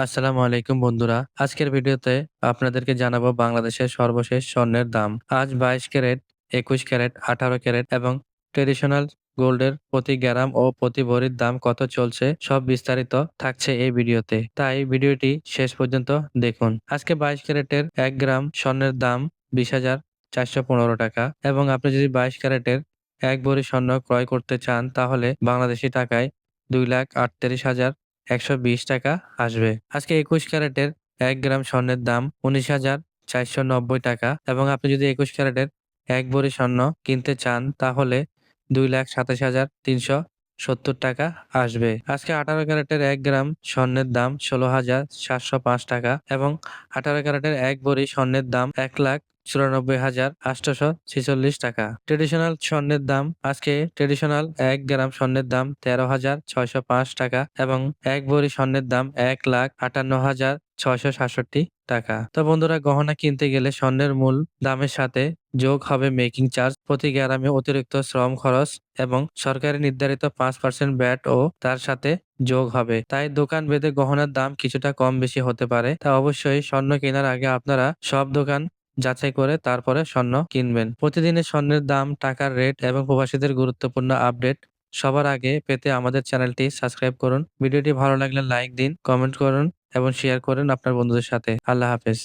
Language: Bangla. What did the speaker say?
আসসালামু আলাইকুম বন্ধুরা। আজকের ভিডিওতে আপনাদেরকে জানাবো বাংলাদেশের সর্বশেষ স্বর্ণের দাম। আজ 22 ক্যারেট, 21 ক্যারেট, 18 ক্যারেট এবং ট্রেডিশনাল গোল্ডের প্রতি গ্রাম ও প্রতি ভরির দাম কত চলছে সব বিস্তারিত থাকছে এই ভিডিওতে। তাই ভিডিওটি শেষ পর্যন্ত দেখুন। আজকে 22 ক্যারেটের 1 গ্রাম স্বর্ণের দাম 20,415 টাকা এবং আপনি যদি 22 ক্যারেটের 1 ভরি স্বর্ণ ক্রয় করতে চান তাহলে বাংলাদেশি টাকায় 2,38,120 টাকা আসবে। আজকে 21 ক্যারেটের 1 গ্রাম স্বর্ণের দাম 19,490 টাকা এবং আপনি যদি 21 ক্যারেটের 1 ভরি স্বর্ণ কিনতে চান তাহলে 2,27,370 টাকা আসবে। আজকে 18 ক্যারেটের 1 গ্রাম স্বর্ণের দাম 16,705 টাকা এবং 18 ক্যারেটের 1 ভরি স্বর্ণের দাম 1,94,846 টাকা। ট্রেডিশনাল স্বর্ণের দাম আজকে ট্রেডিশনাল 1 গ্রাম স্বর্ণের দাম 13,605 টাকা এবং 1 ভরি স্বর্ণের দাম 1,58,667 টাকা। তো বন্ধুরা, গহনা কিনতে গেলে স্বর্ণের মূল দামের সাথে যোগ হবে মেকিং চার্জ, প্রতি গ্রামে অতিরিক্ত শ্রম খরচ এবং সরকারি নির্ধারিত 5% ভ্যাট ও তার সাথে যোগ হবে। তাই দোকান ভেদে গহনার দাম কিছুটা কম বেশি হতে পারে। তা অবশ্যই স্বর্ণ কেনার আগে আপনারা সব দোকান যাচাই করে তারপরে স্বর্ণ কিনবেন। প্রতিদিনের স্বর্ণের দাম, টাকার রেট এবং প্রবাসীদের গুরুত্বপূর্ণ আপডেট সবার আগে পেতে আমাদের চ্যানেলটি সাবস্ক্রাইব করুন। ভিডিওটি ভালো লাগলে লাইক দিন, কমেন্ট করুন এবং শেয়ার করুন আপনার বন্ধুদের সাথে। আল্লাহ হাফেজ।